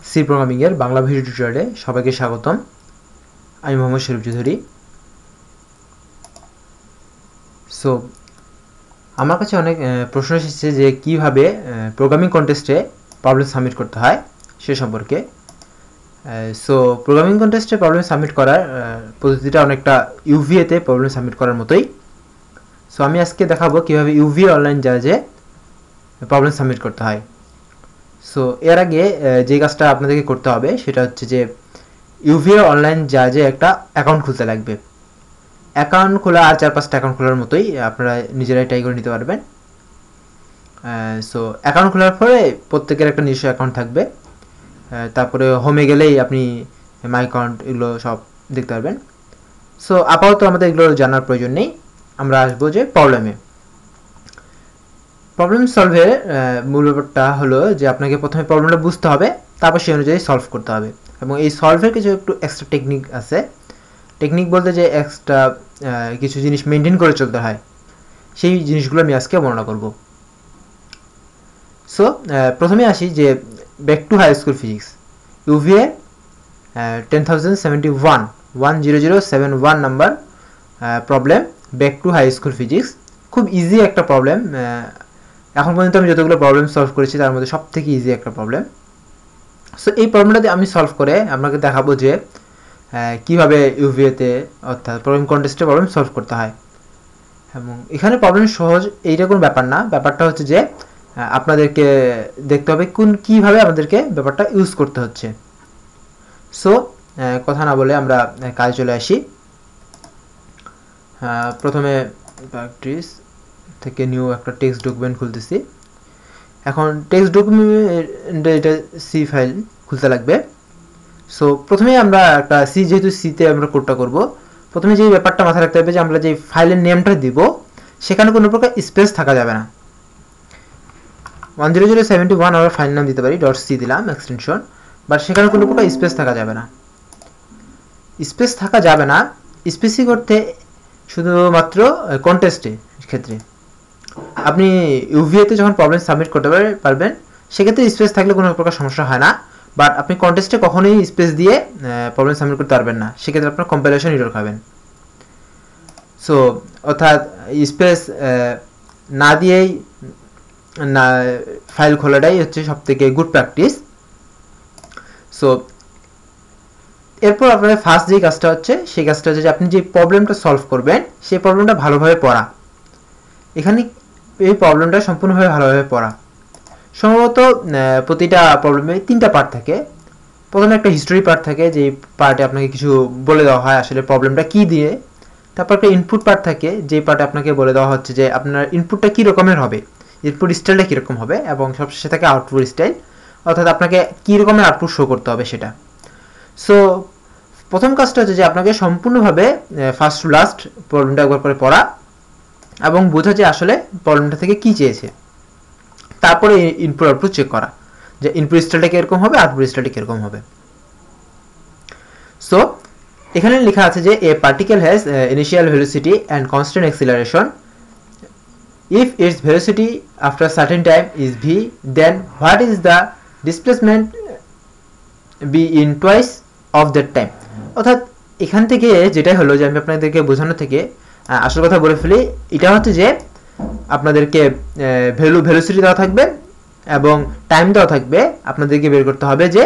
C programming এর Bangla video টিউটোরিয়ালে সবাইকে স্বাগতম। আমি মোহাম্মদ শরীফ চৌধুরী। সো আমার কাছে অনেক প্রশ্ন এসেছে যে কিভাবে প্রোগ্রামিং কন্টেস্টে প্রবলেম সাবমিট করতে হয় সে সম্পর্কে। সো প্রোগ্রামিং কন্টেস্টে প্রবলেম সাবমিট করার পদ্ধতিটা অনেকটা ইউভিএতে প্রবলেম সাবমিট করার মতোই। সো আমি আজকে দেখাবো কিভাবে ইউভিএ অনলাইন জাজে প্রবলেম সাবমিট করতে হয়। সো এর আগে যে কাজটা আপনাদেরকে করতে হবে সেটা হচ্ছে যে ইউভিএ অনলাইন জাজে একটা অ্যাকাউন্ট খুলতে লাগবে। অ্যাকাউন্ট খোলা আর 4-5টা অ্যাকাউন্ট খোলার মতোই, আপনারা নিজেরাই ট্রাই করে নিতে পারবেন। সো অ্যাকাউন্ট খোলার পরে প্রত্যেকের একটা নিজস্ব অ্যাকাউন্ট থাকবে। তারপরে হোমে গেলেই আপনি মাই অ্যাকাউন্ট এগুলো সব দেখতে পারবেন। সো আপাতত আমাদের এগুলো জানার প্রয়োজন নেই। আমরা আসবো যে প্রবলেম সলভের মূল ব্যাপারটা হলো যে আপনাকে প্রথমে প্রবলেমটা বুঝতে হবে, তারপর সেই অনুযায়ী সলভ করতে হবে। এবং এই সলভের কিছু একটু এক্সট্রা টেকনিক আছে। টেকনিক বলতে যে এক্সট্রা কিছু জিনিস মেনটেন করে চলতে হয়, সেই জিনিসগুলো আমি আজকে বর্ণনা করব। সো প্রথমে আসি যে back to high school physics UVA 10071 number problem back to high school physics. খুব ইজি একটা প্রবলেম। এখন পর্যন্ত আমি যতগুলো প্রবলেম সলভ করেছি তার মধ্যে সব থেকে ইজি একটা প্রবলেম। সো এই প্রবলেমটাতে আমি সলভ করে আপনাকে দেখাবো যে কীভাবে ইউভিএতে অর্থাৎ প্রবলেম কন্টেস্টে প্রবলেম সলভ করতে হয়। এবং এখানে প্রবলেম সহজ এইটা কোনো ব্যাপার না, ব্যাপারটা হচ্ছে যে আপনাদেরকে দেখতে হবে কীভাবে আপনাদেরকে ব্যাপারটা ইউজ করতে হচ্ছে। সো কথা না বলে আমরা কাজে চলে আসি। প্রথমে প্র্যাকটিস থেকে নিউ একটা টেক্সট ডকুমেন্ট খুলতেছি। এখন টেক্সট ডকুমেন্টে এটা সি ফাইল খুলতে লাগবে। সো প্রথমে আমরা একটা যেহেতু সিতে আমরা কোডটা করব, প্রথমে যে ব্যাপারটা মাথায় রাখতে হবে যে আমরা যে ফাইলের নেমটা দিব সেখানে কোনো প্রকার স্পেস থাকা যাবে না। 10071 আমরা ফাইল নাম দিতে পারি, .c দিলাম এক্সটেনশন, বাট সেখানে কোনো প্রকার স্পেস থাকা যাবে না। স্পেস থাকা যাবে না স্পেসিফিক করতে শুধুমাত্র কন্টেস্টে ক্ষেত্রে। আপনি ইউভিএতে যখন প্রবলেম সাবমিট করতে পারবেন সেক্ষেত্রে স্পেস থাকলে কোনো প্রকার সমস্যা হয় না, বাট আপনি কন্টেস্টে কখনোই স্পেস দিয়ে প্রবলেম সাবমিট করতে পারবেন না, সেক্ষেত্রে আপনার কম্পাইলেশন এরর খাবেন। সো অর্থাৎ স্পেস না দিয়েই না ফাইল খোলাটাই হচ্ছে সব থেকে গুড প্র্যাকটিস। সো এরপর আপনাদের ফার্স্ট যে কাজটা হচ্ছে সেই কাজটা হচ্ছে যে আপনি যে প্রবলেমটা সলভ করবেন সেই প্রবলেমটা ভালোভাবে পড়া। এখানে এই প্রবলেমটা সম্পূর্ণভাবে ভালোভাবে পড়া। সম্ভবত প্রতিটা প্রবলেমে 3টা পার্ট থাকে। প্রথমে একটা হিস্টোরি পার্ট থাকে, যে পার্টে আপনাকে কিছু বলে দেওয়া হয় আসলে প্রবলেমটা কী দিয়ে। তারপর একটা ইনপুট পার্ট থাকে, যে পার্টে আপনাকে বলে দেওয়া হচ্ছে যে আপনার ইনপুটটা কী রকমের হবে, ইনপুট স্টাইলটা কীরকম হবে, এবং সবশেষে থাকে আউটপুট স্টাইল, অর্থাৎ আপনাকে কী রকমের আউটপুট শো করতে হবে সেটা। সো প্রথম কাজটা হচ্ছে যে আপনাকে সম্পূর্ণভাবে ফার্স্ট টু লাস্ট প্রবলেমটা একবার করে পড়া এবং বোঝা যে আসলে প্রবলেমটা থেকে কী চেয়েছে। তারপরে ইনপুট আউটপুট চেক করা যে ইনপুট স্টাইলটা কীরকম হবে, আউটপুট স্টাইলটা কীরকম হবে। সো এখানে লেখা আছে যে a particle has initial velocity and constant acceleration. If its velocity after certain time is V, then what is the displacement be in twice of that time. অর্থাৎ এখান থেকে যেটাই হলো যে আমি আপনাদেরকে বোঝানো থেকে আসল কথা বলে ফেলি। এটা হচ্ছে যে আপনাদেরকে ভেলোসিটি দেওয়া থাকবে এবং টাইম দেওয়া থাকবে, আপনাদেরকে বের করতে হবে যে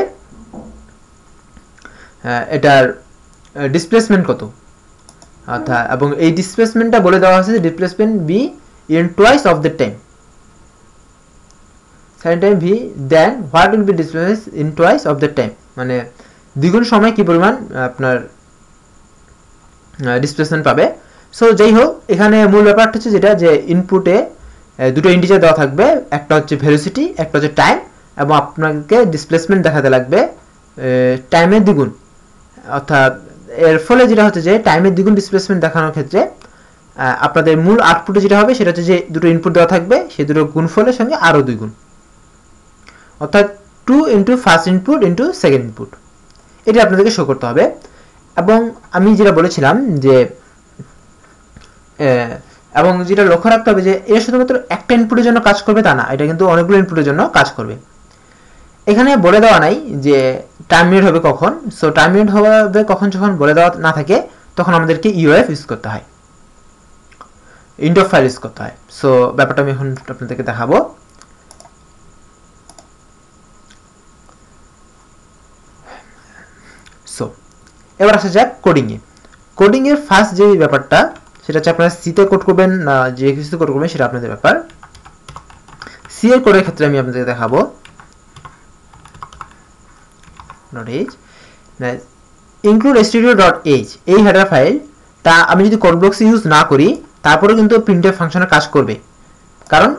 এটার ডিসপ্লেসমেন্ট কত। অর্থাৎ এবং এই ডিসপ্লেসমেন্টটা বলে দেওয়া হয়েছে যে displacement be in twice of the time, sine time v, then what will be displace in twice of the time, মানে দ্বিগুণ সময় কি পরিমাণ আপনার ডিসপ্লেসমেন্ট পাবে। সো যাই হোক, এখানে মূল ব্যাপারটা হচ্ছে যেটা যে ইনপুটে দুটো ইন্টিজার দেওয়া থাকবে, একটা হচ্ছে ভেলোসিটি, একটা হচ্ছে টাইম, এবং আপনাকে ডিসপ্লেসমেন্ট দেখাতে লাগবে টাইমের দ্বিগুণ। অর্থাৎ এর ফলে যেটা হচ্ছে যে টাইমের দ্বিগুণ ডিসপ্লেসমেন্ট দেখানোর ক্ষেত্রে আপনাদের মূল আউটপুটে যেটা হবে সেটা হচ্ছে যে দুটো ইনপুট দেওয়া থাকবে, সেই দুটো গুণফলের সঙ্গে আরও 2 গুণ, অর্থাৎ 2 into first input into second input, এটা আপনাদেরকে শো করতে হবে। এবং আমি যেটা বলেছিলাম যে এবং যেটা লক্ষ্য রাখতে হবে যে এটা শুধুমাত্র একটা ইনপুটের জন্য কাজ করবে তা না, এটা কিন্তু অনেকগুলো ইনপুটের জন্য কাজ করবে। এখানে বলে দেওয়া নাই যে টার্মিনেট হবে কখন। সো টার্মিনেট হবে কখন যখন বলে দেওয়া না থাকে তখন আমাদেরকে ইউএফ ইউজ করতে হয়, ইন্ড অফ ফাইল ইউজ করতে হয়। সো ব্যাপারটা আমি এখন আপনাদেরকে দেখাবো। সো এবার আসা যাক কোডিংয়ে। কোডিংয়ের ফার্স্ট যে ব্যাপারটা সেটা হচ্ছে আপনারা সিতে কোড করবেন না যে কিছু কোড করবেন সেটা আপনাদের ব্যাপার। সি এর কোডের ক্ষেত্রে আমি আপনাদেরকে দেখাবো include stdio.h এই হেডার ফাইলটা আমি যদি কোডব্লকস ইউজ না করি তারপরে কিন্তু প্রিন্টএফ ফাংশনে কাজ করবে, কারণ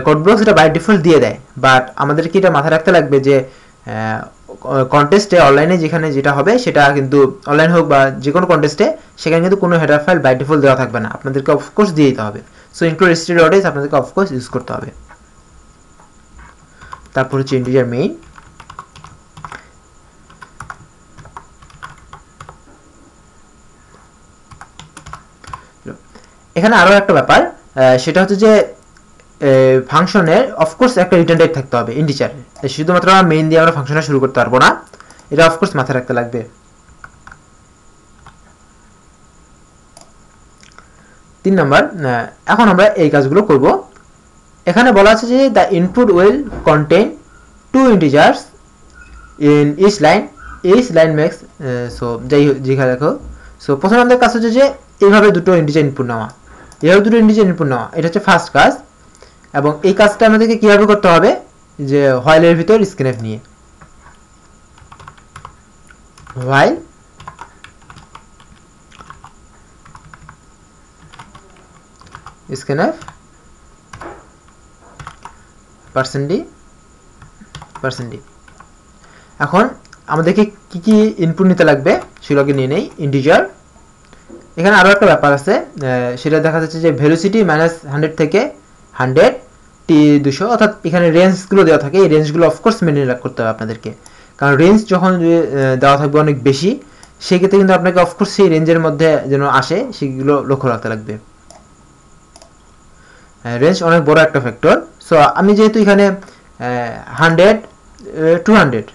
কোডব্লকস এটা বাই ডিফল্ট দিয়ে দেয়। বাট আমাদেরকে এটা মাথায় রাখতে লাগবে যে কন্টেস্টে অনলাইনে যেখানে যেটা হবে সেটা কিন্তু অনলাইন হোক বা যে কোনো কন্টেস্টে সেখানে কিন্তু কোনো হেডার ফাইল বাই ডিফল্ট দেওয়া থাকবে না, আপনাদেরকে অফকোর্স দিয়ে দিতে হবে। সো ইনক্লুড stdio.h আপনাদেরকে অফকোর্স ইউজ করতে হবে। তারপর হচ্ছে ইন্টিজার মেইন। এখানে আরও একটা ব্যাপার, সেটা হচ্ছে যে ফাংশনের অফকোর্স একটা রিটার্ন টাইপ থাকতে হবে ইন্টিজার। শুধুমাত্র মেইন দিয়ে আমরা ফাংশনটা শুরু করতে পারবো না, এটা অফকোর্স মাথায় রাখতে লাগবে। 3 নাম্বার, এখন আমরা এই কাজগুলো করব। এখানে বলা আছে যে the input will contain 2 integers in each line max. So যেখানে দেখো, সো প্রথম আমাদের কাজ হচ্ছে যে এইভাবে দুটো ইন্টিজার ইনপুট নেওয়া, এভাবে দুটো ইন্টিজার ইনপুট নেওয়া, এটা হচ্ছে ফার্স্ট কাজ। এবং এই কাজটা আমাদেরকে কীভাবে করতে হবে, যে হোয়াইলের ভিতর স্ক্যানএফ নিয়ে, হোয়াইল স্ক্যানএফ %d। এখন আমাদেরকে কি কি ইনপুট নিতে লাগবে সেগুলোকে নিয়ে নেই। ইন্টিজার, এখানে আরও একটা ব্যাপার আছে, সেটা দেখা যাচ্ছে যে ভেলোসিটি -100 থেকে 100 T200, অর্থাৎ এখানে রেঞ্জগুলো দেওয়া থাকে, এই রেঞ্জগুলো অফকোর্স মেনে করতে হবে আপনাদেরকে, কারণ রেঞ্জ যখন দেওয়া থাকবে অনেক বেশি সেক্ষেত্রে কিন্তু আপনাকে অফকোর্স সেই রেঞ্জের মধ্যে যেন আসে সেগুলো লক্ষ্য রাখতে লাগবে। রেঞ্জ অনেক বড় একটা ফ্যাক্টর। সো আমি যেহেতু এখানে 100 200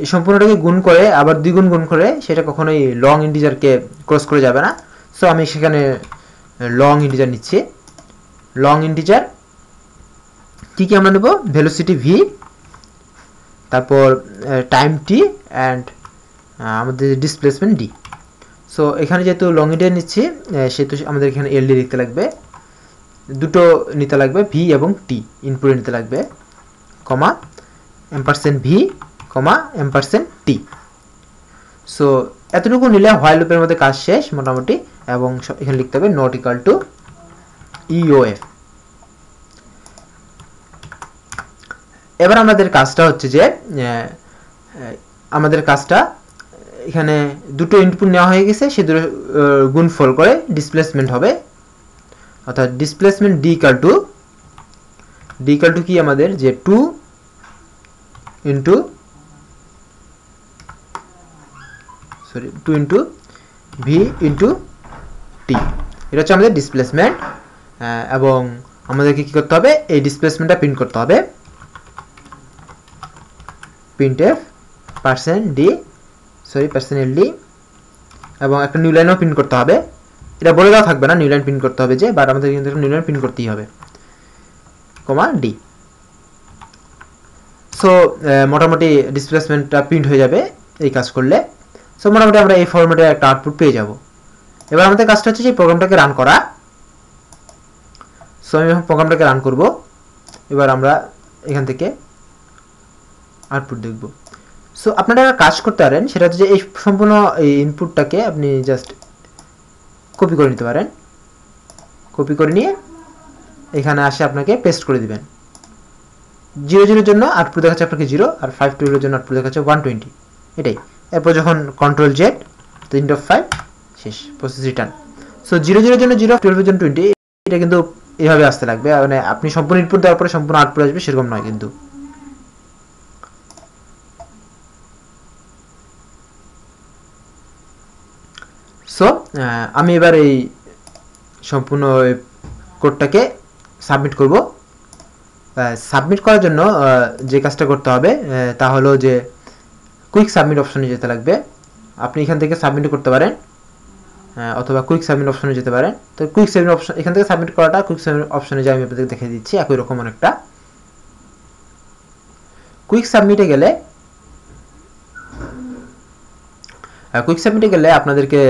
এই সম্পূর্ণটাকে গুণ করে আবার দ্বিগুণ গুণ করে সেটা কখনোই লং ইন্টিজারকে ক্রস করে যাবে না। সো আমি সেখানে লং ইন্টিজার নিচ্ছি। লং ইন্টিজার কী কী আমরা নেব, ভেলোসিটি ভি, তারপর টাইম টি অ্যান্ড আমাদের ডিসপ্লেসমেন্ট ডি। সো এখানে যেহেতু লং ইন্টিজার নিচ্ছি সেহেতু আমাদের এখানে এলডি লিখতে লাগবে, দুটো নিতে লাগবে, ভি এবং টি ইনপুটে নিতে লাগবে, কমা %v, %t। সো এতটুকু নিলে হোয়াইল লুপের মধ্যে কাজ শেষ মোটামুটি। এবং এখানে লিখতে হবে নট ইকুয়াল টু ইওএফ। এবার আমাদের কাজটা হচ্ছে যে এখানে দুটো ইনপুট নেওয়া হয়ে গেছে, সে দুটো গুণফল করে ডিসপ্লেসমেন্ট হবে, অর্থাৎ ডিসপ্লেসমেন্ট ডি ইকুয়াল টু কি আমাদের যে 2 ইন্টু ভি ইন্টু টি, এটা হচ্ছে আমাদের ডিসপ্লেসমেন্ট। এবং আমাদেরকে কী করতে হবে, এই ডিসপ্লেসমেন্টটা প্রিন্ট করতে হবে, প্রিন্টএফ %LD, এবং একটা নিউ লাইনও প্রিন্ট করতে হবে। এটা বলে দেওয়া থাকবে না নিউ লাইন প্রিন্ট করতে হবে যে, বাট আমাদের কিন্তু নিউ লাইন প্রিন্ট করতেই হবে, ডি। সো মোটামুটি ডিসপ্লেসমেন্টটা প্রিন্ট হয়ে যাবে এই কাজ করলে। সো মোটামুটি আমরা এই ফরম্যাটে একটা আউটপুট পেয়ে যাব। এবার আমাদের কাজটা হচ্ছে যে প্রোগ্রামটাকে রান করা। সো আমি এখন প্রোগ্রামটাকে রান করব। এবার আমরা এখান থেকে আউটপুট দেখব। সো আপনারা কাজ করতে পারেন, সেটা হচ্ছে যে এই সম্পূর্ণ এই ইনপুটটাকে আপনি জাস্ট কপি করে নিতে পারেন, কপি করে নিয়ে এখানে আসে আপনাকে পেস্ট করে দিবেন। 0 জন্য আউটপুট দেখাচ্ছে আপনাকে 0, আর 512 জন্য আউটপুট দেখাচ্ছে 120, এটাই। এরপর যখন কন্ট্রোল জেড, তো এন্ড অফ ফাইল শেষ, প্রসেস রিটার্ন। সো 0 জন্য 0, 12 জন্য 20, এটা কিন্তু এভাবে আসতে লাগবে, মানে আপনি সম্পূর্ণ ইনপুট দেওয়ার পরে সম্পূর্ণ আউটপুট আসবে সেরকম নয় কিন্তু। সো আমি এবার এই সম্পূর্ণ কোডটাকে সাবমিট করব, সাবমিট করার জন্য যে কাজটা করতে হবে তা হলো যে কুইক সাবমিট অপশনে যেতে লাগবে। আপনি এখান থেকে সাবমিট করতে পারেন অথবা কুইক সাবমিট অপশনে যেতে পারেন। তো কুইক সাবমিট অপশন, এখান থেকে সাবমিট করাটা কুইক সাবমিট অপশনে যাই আমি আপনাদের দেখিয়ে দিচ্ছি একই রকম অনেকটা। কুইক সাবমিটে গেলে আপনাদেরকে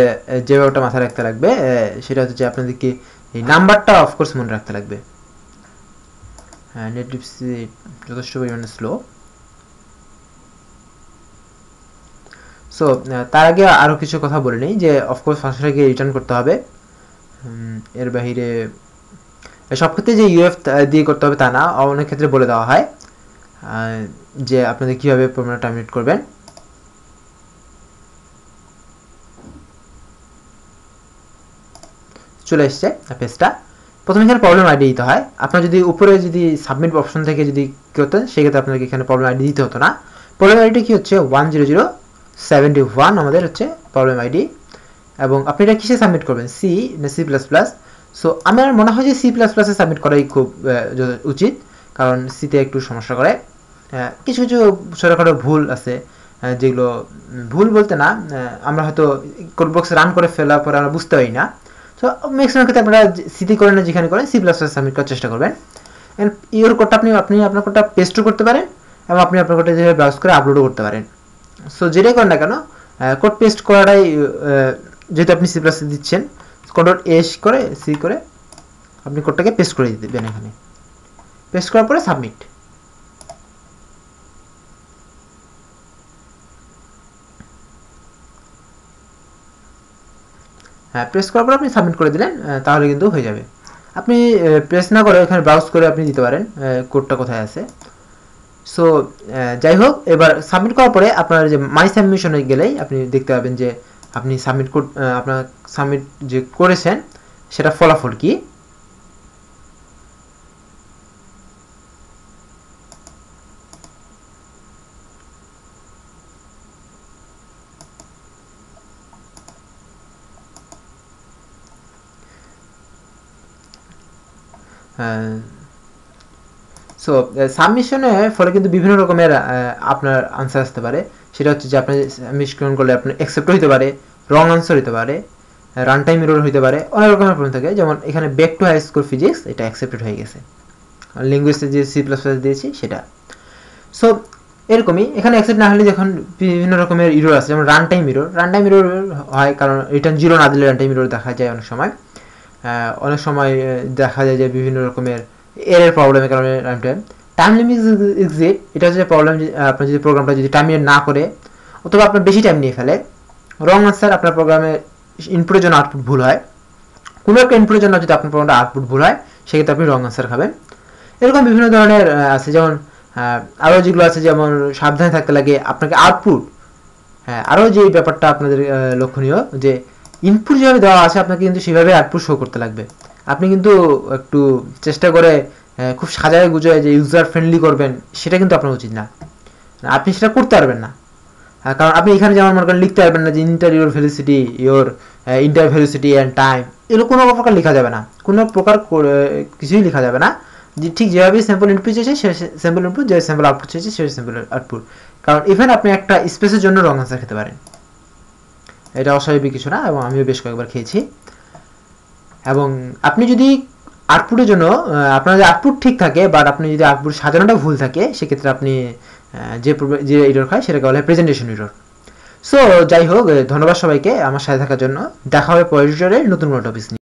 যে ব্যাপারটা মাথায় রাখতে লাগবে সেটা হচ্ছে যে আপনাদেরকে এই নাম্বারটা অফকোর্স মনে রাখতে লাগবে। নেট যথেষ্ট পরিমাণে স্লো। সো তার আগে আরও কিছু কথা বলে নিই যে অফকোর্স ফাংশনটাকে রিটার্ন করতে হবে। এর বাহিরে সব ক্ষেত্রে যে ইউএফ দিয়ে করতে হবে তা না, অনেক ক্ষেত্রে বলে দেওয়া হয় যে আপনাদের কীভাবে প্রোগ্রামটা টার্মিনেট করবেন। চলে এসছে পেজটা। প্রথমে এখানে প্রবলেম আইডি দিতে হয়। আপনার যদি উপরে যদি সাবমিট অপশন থেকে যদি করতেন সেক্ষেত্রে আপনাকে এখানে প্রবলেম আইডি দিতে হতো না। প্রবলেম আইডি কি হচ্ছে 10071 আমাদের হচ্ছে প্রবলেম আইডি। এবং আপনি এটা কিসে সাবমিট করবেন, সি না সি প্লাস প্লাস? সো আমার মনে হয় যে সি প্লাস প্লাসে সাবমিট করাই খুব উচিত, কারণ সিতে একটু সমস্যা করে। কিছু কিছু ছোটোখাটো ভুল আছে যেগুলো ভুল বলতে না, আমরা হয়তো কোড বক্সে রান করে ফেলার পরে আমরা বুঝতে পারি না। তো ম্যাক্সিমাম ক্ষেত্রে আপনারা সিতে করেন না, যেখানে করেন সি প্লাস প্লাস সাবমিট করার চেষ্টা করবেন। ইওর কোডটা আপনি আপনার কোডটা পেস্টও করতে পারেন এবং আপনি আপনার কোডটা যেভাবে ব্রাউজ করে আপলোডও করতে পারেন। সো যেটাই করেন না কেন কোড পেস্ট করাটাই, যেহেতু আপনি সি প্লাস দিচ্ছেন, কন্ট্রোল এস করে সি করে আপনি কোডটাকে পেস্ট করে দিবেন। এখানে পেস্ট করার পরে সাবমিট। প্রেস করার পর আপনি সাবমিট করে দিলেন, তাহলে কিন্তু হয়ে যাবে। আপনি প্রেস না করে এখানে ব্রাউজ করে আপনি দিতে পারেন কোডটা কোথায় আছে। সো যাই হোক, এবার সাবমিট করার পরে আপনার যে মাই সাবমিশনে গেলেই আপনি দেখতে পাবেন যে আপনি আপনার সাবমিট যে করেছেন সেটা ফলাফল কি। সো সাবমিশনের ফলে কিন্তু বিভিন্ন রকমের আপনার আনসার আসতে পারে। সেটা হচ্ছে যে আপনি সাবমিশন করলে আপনার অ্যাকসেপ্ট হতে পারে, রং আনসার হতে পারে, রান টাইম এরর হতে পারে, অনেক রকমের প্রবলেম থাকে। যেমন এখানে back to high school physics, এটা অ্যাকসেপ্টেড হয়ে গেছে, ল্যাঙ্গুয়েজে যে সি প্লাস প্লাস দিয়েছি সেটা। সো এরকমই এখানে অ্যাকসেপ্ট না হলে যখন বিভিন্ন রকমের ইরোর আছে, যেমন রান টাইম ইরোর হয় কারণ রিটার্ন 0 না দিলে রান টাইম ইরোর দেখা যায়। অনেক সময় দেখা যায় যে বিভিন্ন রকমের এরর প্রবলেমের কারণে টাইম লিমিট এক্সিট, এটা হচ্ছে প্রবলেম। আপনার যদি প্রোগ্রামটা যদি টাইমিনেট না করে অথবা আপনার বেশি টাইম নিয়ে ফেলে, রং আনসার আপনার প্রোগ্রামে ইনপুটের জন্য আউটপুট ভুল হয়, কোনো একটা ইনপুটের জন্য যদি আপনার প্রোগ্রামটা আউটপুট ভুল হয় সেক্ষেত্রে আপনি রং আনসার খাবেন। এরকম বিভিন্ন ধরনের আছে। যেমন আরও যেগুলো আছে, যেমন সাবধানে থাকতে লাগে আপনাকে আউটপুট। আরও যে ব্যাপারটা আপনাদের লক্ষণীয় যে ইনপুট যেভাবে দেওয়া আছে আপনাকে কিন্তু সেভাবে আউটপুট শো করতে লাগবে। আপনি কিন্তু একটু চেষ্টা করে খুব সাজায় গুজায় যে ইউজার ফ্রেন্ডলি করবেন, সেটা কিন্তু আপনার উচিত না। আপনি সেটা করতে পারবেন না, কারণ আপনি এখানে যেমন মনে করেন লিখতে পারবেন না যে inter your velocity inter velocity and time, এগুলো কোনো প্রকার লেখা যাবে না, কোনো প্রকার কিছুই লেখা যাবে না। যে ঠিক যেভাবে স্যাম্পল ইনপুট চেয়েছে সে স্যাম্পল ইনপুট, যে স্যাম্পল আউটপুট চেয়েছে সে স্যাম্পল আউটপুট। কারণ ইভেন আপনি একটা স্পেসের জন্য রং আনসার খেতে পারেন, এটা অস্বাভাবিক কিছু না, এবং আমিও বেশ কয়েকবার খেয়েছি। এবং আপনি যদি আউটপুটের জন্য আপনার যে আউটপুট ঠিক থাকে, বাট আপনি যদি আউটপুট সাজানোটা ভুল থাকে, সেক্ষেত্রে আপনি যে এরর খায় সেটাকে বলে প্রেজেন্টেশন এরর। সো যাই হোক, ধন্যবাদ সবাইকে আমার সাথে থাকার জন্য। দেখা হবে পরের টিউটোরিয়ালে নতুন কোনো টপিক নিয়ে।